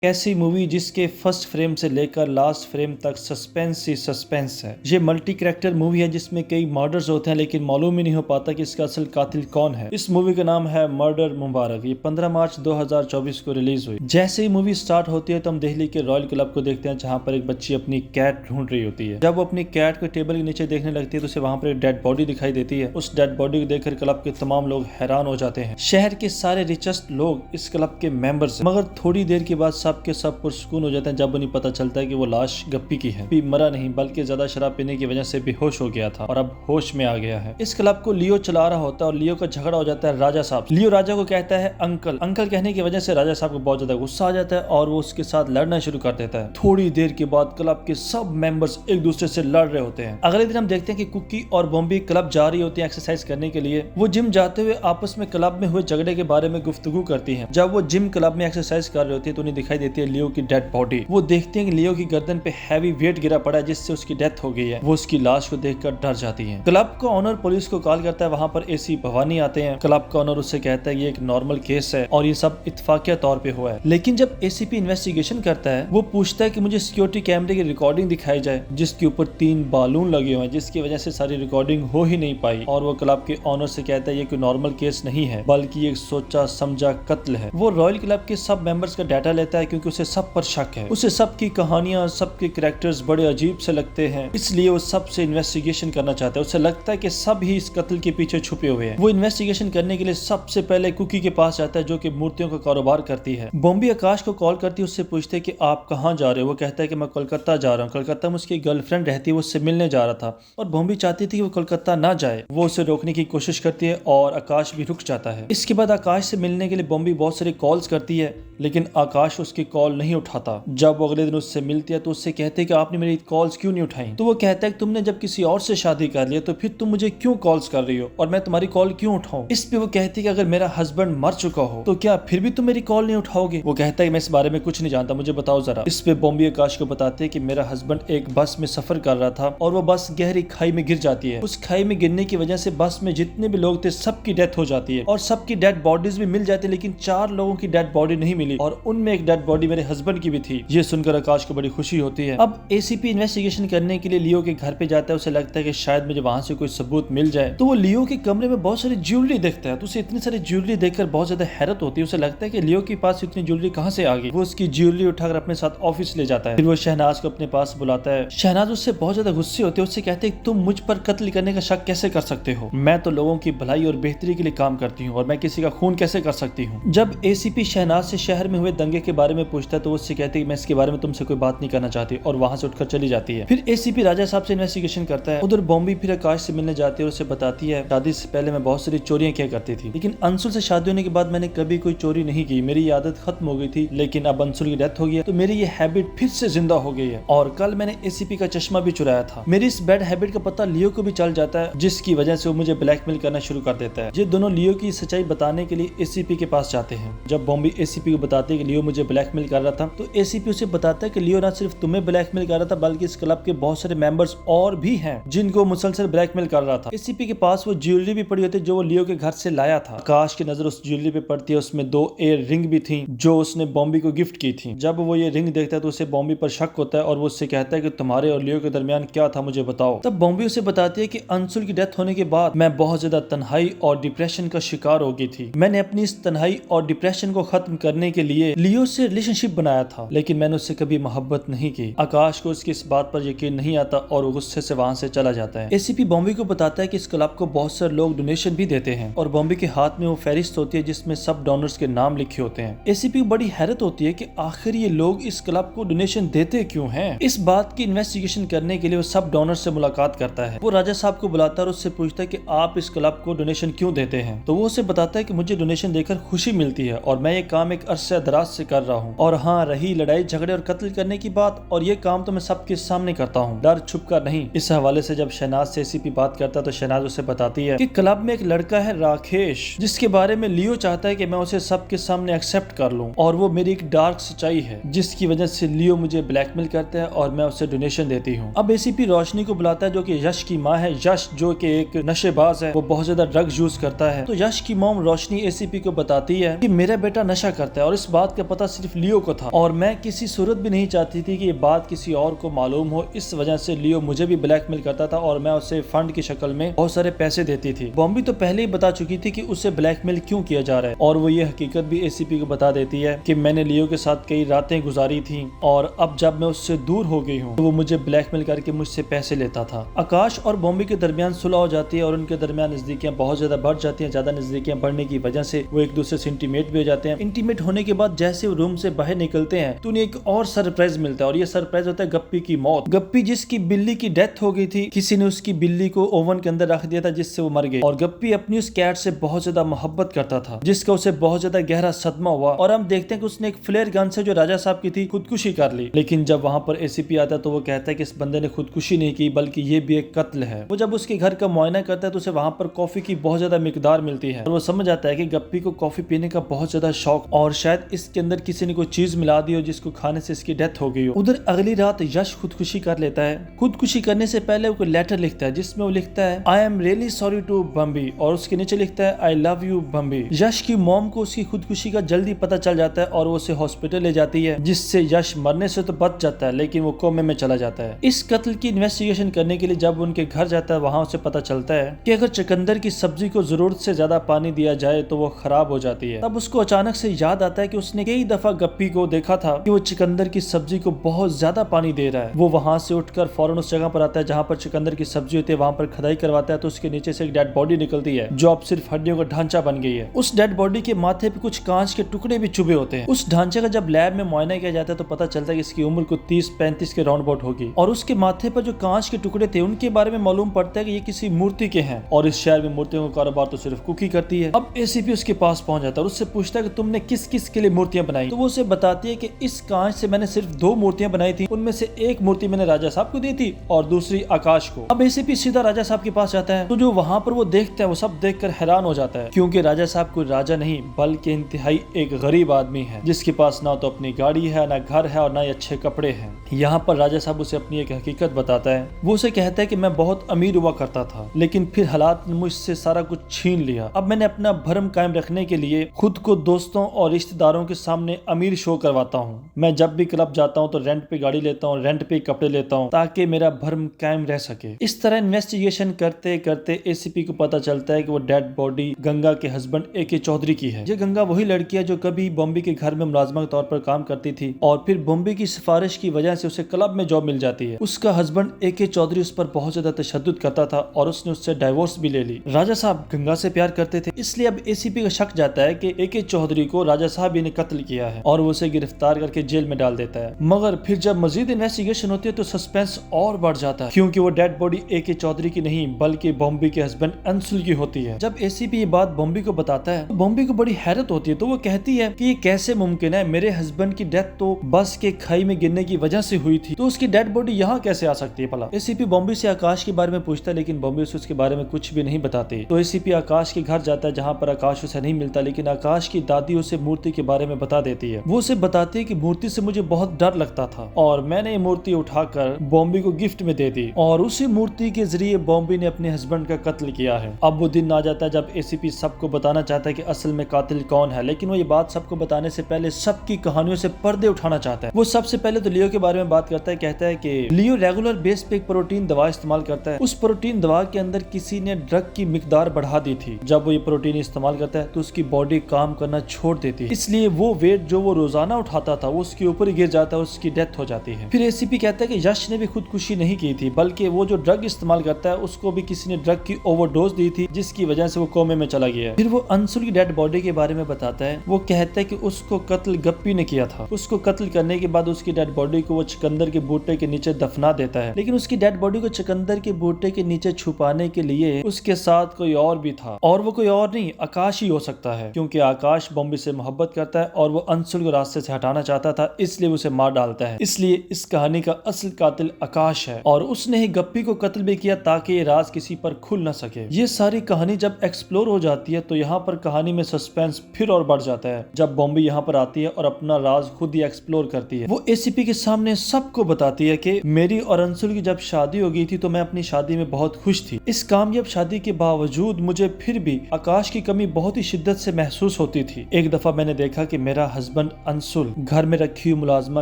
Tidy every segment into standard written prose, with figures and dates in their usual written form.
ऐसी मूवी जिसके first frame से लेकर लास्ट फ्रेम तक सस्पेंस ही सस्पेंस है। ये मल्टी कैरेक्टर मूवी है जिसमें कई मर्डर्स होते हैं लेकिन मालूम ही नहीं हो पाता कि इसका असल कातिल कौन है। इस मूवी का नाम है मर्डर मुबारक। ये 15 मार्च 2024 को रिलीज हुई। जैसे ही मूवी स्टार्ट होती है तो हम दिल्ली के रॉयल क्लब को देखते हैं जहाँ पर एक बच्ची अपनी कैट ढूंढ रही होती है। जब वो अपनी कैट को टेबल के नीचे देखने लगती है तो उसे वहाँ पर एक डेड बॉडी दिखाई देती है। उस डेड बॉडी को देखकर क्लब के तमाम लोग हैरान हो जाते हैं। शहर के सारे रिचेस्ट लोग इस क्लब के मेंबर्स हैं, मगर थोड़ी देर के बाद सब के सब हो जाते हैं जब उन्हें पता चलता है कि वो लाश गप्पी की है। मरा नहीं बल्कि ज्यादा शराब पीने की वजह से बेहोश हो गया था और अब होश में आ गया है। इस क्लब को लियो चला रहा होता है और लियो का झगड़ा हो जाता है राजा साहब। लियो राजा को कहता है अंकल अंकल कहने की वजह से राजा साहब को बहुत ज्यादा गुस्सा आ जाता है और वो उसके साथ लड़ना शुरू कर देता है। थोड़ी देर के बाद क्लब के सब मेंबर्स एक दूसरे से लड़ रहे होते हैं। अगले दिन हम देखते हैं कि कुकी और बॉम्बी क्लब जा रही होती है एक्सरसाइज करने के लिए। वो जिम जाते हुए आपस में क्लब में हुए झगड़े के बारे में गुफ्तगू करती है। जब वो जिम क्लब में एक्सरसाइज कर रही होती है तो उन्हें दिखाई देती है लियो की डेड बॉडी। वो देखते हैं कि लियो की गर्दन पे हैवी वेट गिरा पड़ा है जिससे उसकी डेथ हो गई है। वो उसकी लाश को देखकर डर जाती है। क्लब का ऑनर पुलिस को कॉल करता है। वहाँ पर एसी भवानी आते हैं। क्लब का ऑनर उससे कहता है ये एक नॉर्मल केस है और ये सब इत्तफाकिया तौर पे हुआ है। लेकिन जब एसीपी इन्वेस्टिगेशन करता है वो पूछता है कि मुझे सिक्योरिटी कैमरे की रिकॉर्डिंग दिखाई जाए जिसके ऊपर 3 बालून लगे हुए हैं जिसकी वजह से सारी रिकॉर्डिंग हो ही नहीं पाई। और वो क्लब के ऑनर से कहता है ये कोई नॉर्मल केस नहीं है बल्कि एक सोचा समझा कत्ल है। वो रॉयल क्लब के सब मेंबर्स का डाटा लेता है क्योंकि उसे सब पर शक है। उसे सबकी कहानियां सबके कैरेक्टर्स बड़े अजीब से लगते हैं, इसलिए वो सबसे इन्वेस्टिगेशन करना चाहता है। उसे लगता है कि सब ही इस कत्ल के पीछे छुपे हुए हैं। वो इन्वेस्टिगेशन करने के लिए सबसे पहले कुकी के पास जाता है जो कि मूर्तियों का कारोबार करती है। बॉम्बे आकाश को कॉल करती है, उससे पूछते हैं कि आप कहाँ जा रहे हो। वो कहता है कि मैं कोलकाता जा रहा हूँ। कोलकाता में उसकी गर्लफ्रेंड रहती है, वो उससे मिलने जा रहा था और बॉम्बे चाहती थी कि वो कोलकाता ना जाए। वो उसे रोकने की कोशिश करती है और आकाश भी रुक जाता है। इसके बाद आकाश से मिलने के लिए बॉम्बे बहुत सारी कॉल्स करती है लेकिन आकाश उसकी कॉल नहीं उठाता। जब वो अगले दिन उससे मिलती है तो उससे कहते हैं कि आपने मेरी कॉल्स क्यों नहीं उठाई। तो वो कहता है कि तुमने जब किसी और से शादी कर लिया तो फिर तुम मुझे क्यों कॉल्स कर रही हो और मैं तुम्हारी कॉल क्यों उठाऊं। इस पे वो कहती है कि अगर मेरा हस्बैंड मर चुका हो तो क्या फिर भी तुम मेरी कॉल नहीं उठाओगे। वो कहता है कि मैं इस बारे में कुछ नहीं जानता, मुझे बताओ जरा। इस पे बॉम्बे आकाश को बताते हैं कि मेरा हस्बैंड एक बस में सफर कर रहा था और वो बस गहरी खाई में गिर जाती है। उस खाई में गिरने की वजह से बस में जितने भी लोग थे सबकी डेथ हो जाती है और सबकी डेड बॉडीज भी मिल जाती है लेकिन 4 लोगों की डेड बॉडी नहीं मिली और उनमें एक डेड बॉडी मेरे हस्बैंड की भी थी। ये सुनकर आकाश को बड़ी खुशी होती है। अब एसीपी इन्वेस्टिगेशन करने के लिए लियो के घर पे जाता है। उसे लगता है कि शायद मुझे वहां से कोई सबूत मिल जाए। तो वो लियो के कमरे में बहुत सारी ज्वेलरी देखता है तो उसे इतनी सारी ज्वेलरी देखकर बहुत ज्यादा हैरत होती है। उसे लगता है कि लियो के पास इतनी ज्वेलरी कहां से आ गई। वो उसकी ज्वेलरी उठाकर अपने साथ ऑफिस ले जाता है। फिर वो शहनाज को अपने पास बुलाता है। शहनाज उससे बहुत ज्यादा गुस्से होते है। उससे कहते हैं तुम मुझ पर कत्ल करने का शक कैसे कर सकते हो। मैं तो लोगों की भलाई और बेहतरी के लिए काम करती हूँ और मैं किसी का खून कैसे कर सकती हूँ। जब एसीपी शहनाज से शहर में हुए दंगे के बारे में पूछता है तो वो उससे कहते हैं मैं इसके बारे में तुमसे कोई बात नहीं करना चाहती और वहां से उठकर चली जाती है। फिर एसीपी राजा साहब से इन्वेस्टिगेशन करता है। उधर बॉम्बे फिर आकाश से मिलने जाती है और उसे बताती है शादी से पहले मैं बहुत सारी चोरियां किया करती थी लेकिन अंशुल से शादी होने के बाद मैंने कभी कोई चोरी नहीं की। मेरी आदत खत्म हो गई थी लेकिन अब अंशुल की डेथ हो गई है तो मेरी ये हैबिट फिर से जिंदा हो गई है। और कल मैंने एसीपी का चश्मा भी चुराया था। मेरी इस बैड हैबिट का पता लियो को भी चल जाता है जिसकी वजह से वो मुझे ब्लैकमेल करना शुरू कर देता है। ये दोनों लियो की सच्चाई बताने के लिए एसीपी के पास जाते हैं। जब बॉम्बे एसीपी को बताते हैं कि लियो मुझे ब्लैकमेल कर रहा था तो एसीपी उसे बताता है कि लियो ना सिर्फ तुम्हें ब्लैकमेल कर रहा था बल्कि इस क्लब के बहुत सारे मेंबर्स और भी हैं जिनको मुसलसल ब्लैकमेल कर रहा था। एसीपी के पास वो ज्वेलरी भी पड़ी होती है जो वो लियो के घर से लाया था। आकाश की नजर उस ज्वेलरी पे पड़ती है। उसमें 2 एयर रिंग भी थी जो उसने बॉम्बे को गिफ्ट की थी। जब वो ये रिंग देखता है तो उसे बॉम्बे पर शक होता है और वो उससे कहता है कि तुम्हारे और लियो के दरमियान क्या था मुझे बताओ। तब बॉम्बे उसे बताती है कि अंशुल की डेथ होने के बाद मैं बहुत ज्यादा तन्हाई और डिप्रेशन का शिकार हो गई थी। मैंने अपनी इस तन्हाई और डिप्रेशन को खत्म करने के लिए लियो से रिलेशनशिप बनाया था लेकिन मैंने उससे कभी मोहब्बत नहीं की। आकाश को उसकी इस बात पर यकीन नहीं आता और वो गुस्से से वहां से चला जाता है। एसीपी बॉम्बे को बताता है कि इस क्लब को बहुत सारे लोग डोनेशन भी देते हैं और बॉम्बे के हाथ में वो फेरिस्त होती है जिसमें सब डोनर्स के नाम लिखे होते हैं। एसीपी को बड़ी हैरत होती है कि आखिर ये लोग इस क्लब को डोनेशन देते क्यों हैं। इस बात की इन्वेस्टिगेशन करने के लिए वो सब डोनर से मुलाकात करता है। वो राजा साहब को बुलाता है और उससे पूछता है कि आप इस क्लब को डोनेशन क्यों देते हैं। तो वो उसे बताता है कि मुझे डोनेशन देकर खुशी मिलती है और मैं ये काम एक अरसे दराज से कर रहा हूँ और हाँ रही लड़ाई झगड़े और कत्ल करने की बात और ये काम तो मैं सबके सामने करता हूँ, डर छुप कर नहीं। इस हवाले से जब शहनाज से एसीपी बात करता है तो शहनाज उसे बताती है कि क्लब में एक लड़का है राकेश जिसके बारे में लियो चाहता है कि मैं उसे सबके सामने एक्सेप्ट कर लूं और वो मेरी एक डार्क सच्चाई है जिसकी वजह से लियो मुझे ब्लैकमेल करता है और मैं उसे डोनेशन देती हूँ। अब एसीपी रोशनी को बुलाता है जो कि यश की माँ है। यश जो कि एक नशेबाज है, वो बहुत ज्यादा ड्रग्स यूज करता है। तो यश की मॉम रोशनी एसीपी को बताती है कि मेरा बेटा नशा करता है और इस बात का पता सिर्फ सिर्फ लियो को था और मैं किसी सूरत भी नहीं चाहती थी कि ये बात किसी और को मालूम हो। इस वजह से लियो मुझे भी ब्लैकमेल करता था और मैं उसे फंड की शक्ल में बहुत सारे पैसे देती थी। बॉम्बे तो पहले ही बता चुकी थी कि उसे ब्लैकमेल क्यों किया जा रहा है और वो ये हकीकत भी एसीपी को बता देती है कि मैंने लियो के साथ कई रातें गुजारी थी और अब जब मैं उससे दूर हो गई हूँ तो वो मुझे ब्लैकमेल करके मुझसे पैसे लेता था। आकाश और बॉम्बे के दरमियान सुलह हो जाती है और उनके दरमियान नजदीकियां बहुत ज्यादा बढ़ जाती हैं। ज्यादा नजदीकियां बढ़ने की वजह से वो एक दूसरे से इंटीमेट भी हो जाते हैं। इंटीमेट होने के बाद जैसे वो रूम से बाहर निकलते हैं तो उन्हें एक और सरप्राइज मिलता है और ये सरप्राइज होता है गप्पी की मौत। गप्पी जिसकी बिल्ली की डेथ हो गई थी, किसी ने उसकी बिल्ली को ओवन के अंदर रख दिया था जिससे वो मर गई और गप्पी अपनी उस कैट से बहुत ज्यादा मोहब्बत करता था जिसका उसे बहुत ज्यादा गहरा सदमा हुआ और हम देखते हैं कि उसने एक फ्लेयर गन से जो राजा साहब की थी खुदकुशी कर ली। लेकिन जब वहां पर एसीपी आता है तो वो कहता है कि इस बंदे ने खुदकुशी नहीं की बल्कि ये भी एक कत्ल है। वो जब उसके घर का मुआयना करता है तो उसे वहां पर कॉफी की बहुत ज्यादा मिकदार मिलती है और वो समझ आता है कि गप्पी को कॉफी पीने का बहुत ज्यादा शौक और शायद इसके अंदर किसी ने कोई चीज मिला दी हो जिसको खाने से इसकी डेथ हो गई हो। उधर अगली रात यश खुदकुशी कर लेता है। खुदकुशी करने से पहले वो लेटर लिखता है जिसमें वो लिखता है I am really sorry to Bambi और उसके नीचे लिखता है आई लव यू बम्बी। यश की मॉम को उसकी खुदकुशी का जल्दी पता चल जाता है और वो उसे हॉस्पिटल ले जाती है जिससे यश मरने से तो बच जाता है लेकिन वो कोमे में चला जाता है। इस कत्ल की इन्वेस्टिगेशन करने के लिए जब उनके घर जाता है वहाँ उसे पता चलता है कि अगर चुकंदर की सब्जी को जरूरत से ज्यादा पानी दिया जाए तो वो खराब हो जाती है। तब उसको अचानक से याद आता है कि उसने कई दफा गप्पी को देखा था कि वो चुकंदर की सब्जी को बहुत ज्यादा पानी दे रहा है। वो वहाँ से उठकर फौरन उस जगह पर आता है जहाँ पर चुकंदर की सब्जी होती है। वहाँ पर खुदाई करवाता है तो उसके नीचे से एक डेड बॉडी निकलती है जो अब सिर्फ हड्डियों का ढांचा बन गई है। उस डेड बॉडी के माथे पे कुछ कांच के टुकड़े भी चुभे होते हैं। उस ढांचे का जब लैब में मुआयना किया जाता है तो पता चलता है कि इसकी उम्र को 30-35 के राउंड अबाउट होगी और उसके माथे पर जो कांच के टुकड़े थे उनके बारे में मालूम पड़ता है कि ये किसी मूर्ति के हैं और इस शहर में मूर्तियों का कारोबार तो सिर्फ कुकी करती है। अब एसीपी उसके पास पहुंच जाता है और उससे पूछता है कि तुमने किस किस के लिए मूर्तियां बनाई। तो वो उसे बताती है कि इस कांच से मैंने सिर्फ 2 मूर्तियां बनाई थी, उनमें से एक मूर्ति मैंने राजा साहब को दी थी और दूसरी आकाश को। अब एसीपी सीधा राजा साहब के पास जाता है तो जो वहाँ पर वो देखता है वो सब देखकर हैरान हो जाता है क्योंकि राजा साहब कोई राजा नहीं बल्कि इंतहाई एक गरीब आदमी है जिसके पास ना तो अपनी गाड़ी है, ना घर है और ना ही अच्छे कपड़े हैं। यहाँ पर राजा साहब उसे अपनी एक हकीकत बताता है। वो उसे कहता है कि मैं बहुत अमीर हुआ करता था लेकिन फिर हालात ने मुझसे सारा कुछ छीन लिया। अब मैंने अपना भरम कायम रखने के लिए खुद को दोस्तों और रिश्तेदारों के सामने अमीर शो करवाता हूँ। मैं जब भी क्लब जाता हूँ तो रेंट पे गाड़ी लेता हूँ, रेंट पे कपड़े लेता हूँ ताकि मेरा भरम कायम रह सके। इस तरह इन्वेस्टिगेशन करते करते एसीपी को पता चलता है कि वो डेड बॉडी गंगा के हस्बैंड AK चौधरी की है। ये गंगा वही लड़की है जो कभी बॉम्बे के घर में मुलाजमा के तौर पर काम करती थी और फिर बॉम्बे की सिफारिश की वजह से उसे क्लब में जॉब मिल जाती है। उसका हस्बैंड AK चौधरी उस पर बहुत ज्यादा तशद्दुद करता था और उसने उससे डाइवोर्स भी ले ली। राजा साहब गंगा से प्यार करते थे इसलिए अब एसीपी का शक जाता है कि AK चौधरी को राजा साहब ही ने कत्ल किया है और वो उसे गिरफ्तार करके जेल में डाल देता है। मगर फिर जब मजीद इन्वेस्टिगेशन होती है तो सस्पेंस और बढ़ जाता है क्योंकि वो डेड बॉडी AK चौधरी की नहीं बल्कि बॉम्बे के हस्बैंड अंशुल की होती है। जब एसीपी ये बात बॉम्बे को बताता है तो बॉम्बे को बड़ी हैरत होती है तो वो कहती है कि ये कैसे मुमकिन है, मेरे हस्बैंड की डेथ तो बस के खाई में गिरने की वजह से हुई थी तो उसकी डेड बॉडी यहाँ कैसे आ सकती है भला। एसीपी बॉम्बे से आकाश के बारे में पूछता है लेकिन बॉम्बे से उसके बारे में कुछ भी नहीं बताती। तो एसीपी आकाश के घर जाता है जहाँ पर आकाश उसे नहीं मिलता लेकिन आकाश की दादी उसे मूर्ति के बारे में बता देती है। वो उसे बताती है कि मूर्ति से मुझे बहुत डर लगता था और मैंने ये मूर्ति उठाकर बॉम्बे को गिफ्ट में दे दी और उसी मूर्ति के जरिए बॉम्बे ने अपने हस्बैंड का कत्ल किया है। अब वो दिन आ जाता है जब एसीपी सबको बताना चाहता है कि असल में कातिल कौन है लेकिन वो ये बात सबको बताने से पहले सबकी कहानियों से पर्दे उठाना चाहता है। वो सबसे पहले तो लियो के बारे में बात करता है। कहता है कि लियो रेगुलर बेस पे एक प्रोटीन दवा इस्तेमाल करता है। उस प्रोटीन दवा के अंदर किसी ने ड्रग की मिकदार बढ़ा दी थी। जब वो ये प्रोटीन इस्तेमाल करता है तो उसकी बॉडी काम करना छोड़ देती है इसलिए वो वेट जो वो रोजाना उठाता था वो उसके ऊपर ही गिर जाता है, उसकी डेथ हो जाती है। फिर एसीपी कहता है कि यश ने भी खुदकुशी नहीं की थी बल्कि वो जो ड्रग इस्तेमाल करता है उसको भी किसी ने ड्रग की ओवरडोज दी थी जिसकी वजह से वो कोमे में चला गया। फिर वो अंशुल की डेड बॉडी के बारे में बताता है। वो कहता है कि उसको कत्ल गप्पी ने किया था। उसको कत्ल करने के बाद उसकी डेड बॉडी को वो चुकंदर के बूटे के नीचे दफना देता है लेकिन उसकी डेड बॉडी को चुकंदर के बूटे के नीचे छुपाने के लिए उसके साथ कोई और भी था और वो कोई और नहीं आकाश ही हो सकता है क्योंकि आकाश बॉम्बे से मोहब्बत करता है और वो अंशुल को रास्ते से हटाना चाहता था इसलिए उसे मार डालता है। इसलिए इस कहानी का असल कातिल आकाश है और उसने ही गप्पी को कत्ल भी किया ताकि ये राज किसी पर खुल न सके। ये सारी कहानी जब एक्सप्लोर हो जाती है तो यहाँ पर कहानी में सस्पेंस फिर और बढ़ जाता है जब बॉम्बे यहाँ पर आती है और अपना राज खुद ही एक्सप्लोर करती है। वो एसीपी के सामने सबको बताती है कि मेरी और अंशुल की जब शादी हो गई थी तो मैं अपनी शादी में बहुत खुश थी। इस कामयाब शादी के बावजूद मुझे फिर भी आकाश की कमी बहुत ही शिद्दत से महसूस होती थी। एक दफा मैंने देखा कि मेरा हस्बैंड हस्बैंड अंशुल घर में रखी हुई मुलाजमा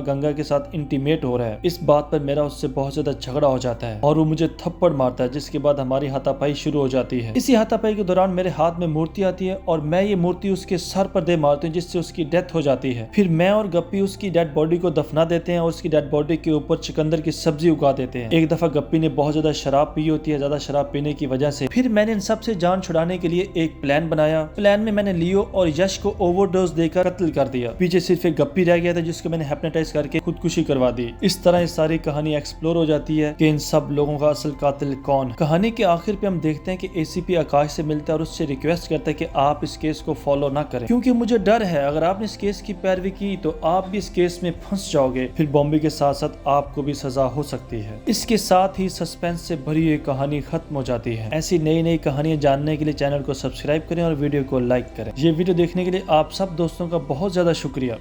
गंगा के साथ इंटीमेट हो रहा है। इस बात पर मेरा उससे बहुत ज्यादा झगड़ा हो जाता है और वो मुझे थप्पड़ मारता है, जिसके बाद हमारी हाथापाई शुरू हो जाती है। इसी हाथापाई के दौरान मेरे हाथ में मूर्ति आती है और मैं ये मूर्ति उसके सर पर दे मारती हूँ, जिससे उसकी डेथ हो जाती है। फिर मैं और गप्पी उसकी डेड बॉडी को दफना देते हैं और उसकी डेड बॉडी के ऊपर चुकंदर की सब्जी उगा देते हैं। एक दफा गप्पी ने बहुत ज्यादा शराब पी होती है, ज्यादा शराब पीने की वजह से। फिर मैंने इन सब से जान छुड़ाने के लिए एक प्लान बनाया। प्लान में मैंने लियो और यश को ओवरडोज देकर कत्ल कर दिया। पीछे सिर्फ एक गप्पी रह गया था जिसको मैंने हिप्नोटाइज करके खुदकुशी करवा दी। इस तरह ये सारी कहानी एक्सप्लोर हो जाती है कि इन सब लोगों का असल कातिल कौन। कहानी के आखिर पे हम देखते हैं कि एसीपी आकाश से मिलता है और उससे रिक्वेस्ट करता है कि आप इस केस को फॉलो ना करें, क्योंकि मुझे डर है अगर आपने इस केस की पैरवी की तो आप भी इस केस में फंस जाओगे, फिर बॉम्बे के साथ साथ आपको भी सजा हो सकती है। इसके साथ ही सस्पेंस से भरी हुई कहानी खत्म हो जाती है। ऐसी नई नई कहानियां जानने के लिए चैनल को सब्सक्राइब करें और वीडियो को लाइक करें। ये वीडियो देखने के लिए आप सब दोस्तों का बहुत ज्यादा शुक्रिया।